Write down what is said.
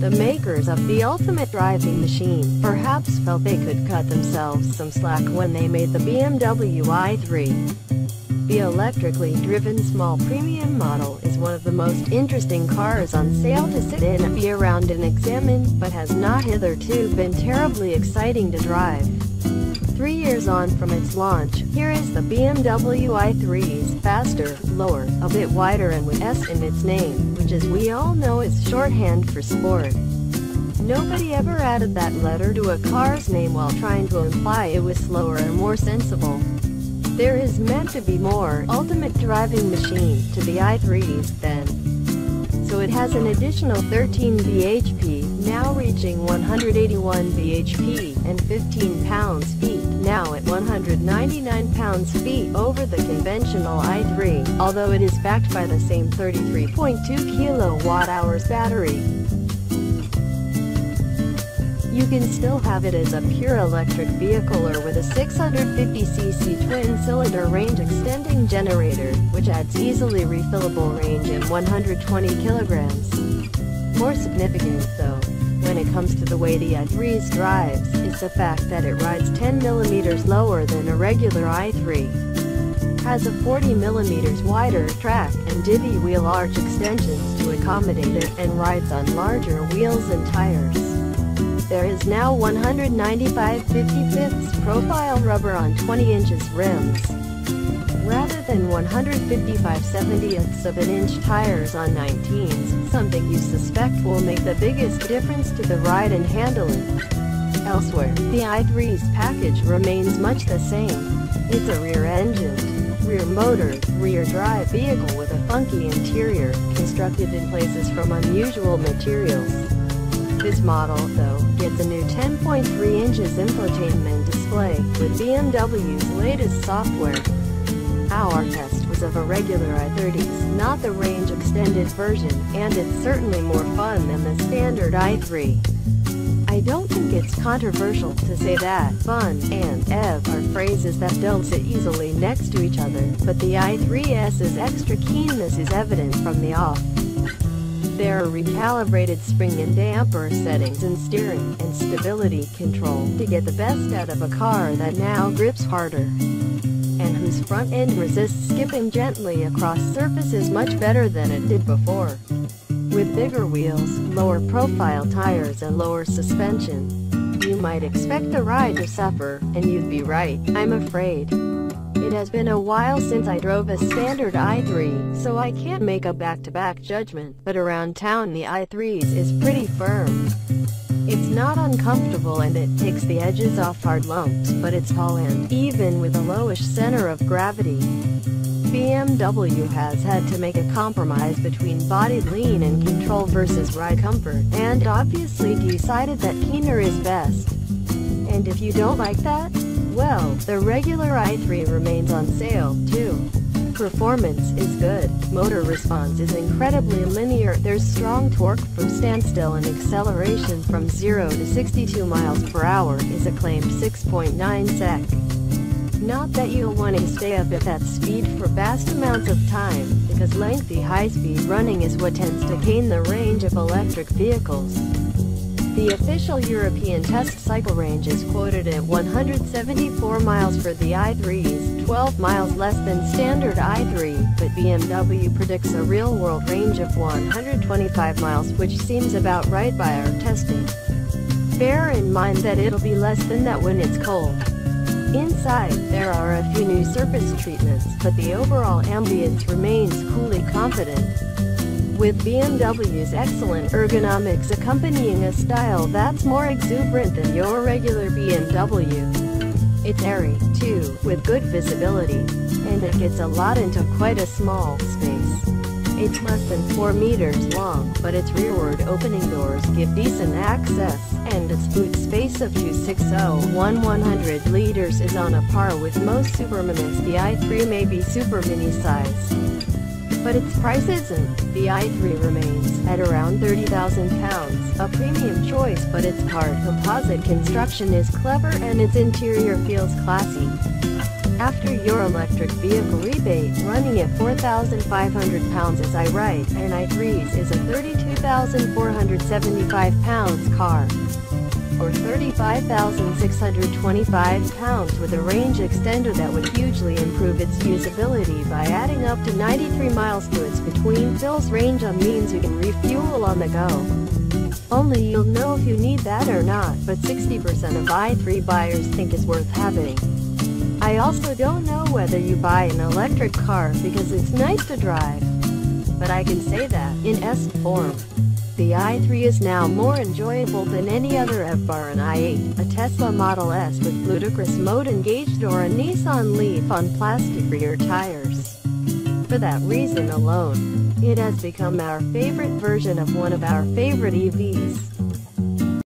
The makers of the ultimate driving machine perhaps felt they could cut themselves some slack when they made the BMW i3. The electrically driven small premium model is one of the most interesting cars on sale to sit in, be around and examine, but has not hitherto been terribly exciting to drive. 3 years on from its launch, here is the BMW i3s, faster, lower, a bit wider and with S in its name, which as we all know is shorthand for sport. Nobody ever added that letter to a car's name while trying to imply it was slower and more sensible. There is meant to be more ultimate driving machine to the i3s then. So it has an additional 13 bhp, now reaching 181 bhp, and 15 pounds-feet, now at 199 pounds-feet over the conventional i3, although it is backed by the same 33.2 kWh battery. You can still have it as a pure electric vehicle or with a 650cc twin-cylinder range-extending generator, which adds easily refillable range and 120 kilograms. More significant, though, when it comes to the way the i3s drives, is the fact that it rides 10 mm lower than a regular i3. Has a 40 mm wider track and divvy wheel arch extensions to accommodate it, and rides on larger wheels and tires. There is now 195 55ths profile rubber on 20 inches rims, rather than 155 70ths of an inch tires on 19s, something you suspect will make the biggest difference to the ride and handling. Elsewhere, the i3's package remains much the same. It's a rear-engined, rear-motored, rear-drive vehicle with a funky interior, constructed in places from unusual materials. This model, though, gets a new 10.3 inches infotainment display, with BMW's latest software. Our test was of a regular i30s, not the range-extended version, and it's certainly more fun than the standard i3. I don't think it's controversial to say that fun and EV are phrases that don't sit easily next to each other, but the i3s's extra keenness is evident from the off. There are recalibrated spring and damper settings in steering and stability control to get the best out of a car that now grips harder, and whose front end resists skipping gently across surfaces much better than it did before. With bigger wheels, lower profile tires and lower suspension, you might expect the ride to suffer, and you'd be right, I'm afraid. It has been a while since I drove a standard i3, so I can't make a back-to-back judgment, but around town the i3s is pretty firm. It's not uncomfortable and it takes the edges off hard lumps, but it's tall and even with a lowish center of gravity. BMW has had to make a compromise between body lean and control versus ride comfort, and obviously decided that keener is best. And if you don't like that, well, the regular i3 remains on sale, too. Performance is good, motor response is incredibly linear, there's strong torque from standstill, and acceleration from 0 to 62 miles per hour is a claimed 6.9 sec. Not that you'll want to stay up at that speed for vast amounts of time, because lengthy high-speed running is what tends to gain the range of electric vehicles. The official European test cycle range is quoted at 174 miles for the i3s, 12 miles less than standard i3, but BMW predicts a real-world range of 125 miles, which seems about right by our testing. Bear in mind that it'll be less than that when it's cold. Inside, there are a few new surface treatments, but the overall ambience remains coolly confident, with BMW's excellent ergonomics accompanying a style that's more exuberant than your regular BMW. It's airy, too, with good visibility, and it gets a lot into quite a small space. It's less than 4 meters long, but its rearward opening doors give decent access, and its boot space of 260/100 liters is on a par with most superminis. The i3 may be super mini size, but its price isn't. The i3 remains at around £30,000, a premium choice, but its hard composite construction is clever and its interior feels classy. After your electric vehicle rebate, running at 4,500 pounds is i3s, and i3s is a 32,475 pounds car, or 35,625 pounds, with a range extender that would hugely improve its usability by adding up to 93 miles to its between fills range on means you can refuel on the go. Only you'll know if you need that or not, but 60% of i3 buyers think it's worth having. I also don't know whether you buy an electric car because it's nice to drive, but I can say that, in essence form, the i3 is now more enjoyable than any other EV bar an i8, a Tesla Model S with ludicrous mode engaged, or a Nissan Leaf on plastic rear tires. For that reason alone, it has become our favorite version of one of our favorite EVs.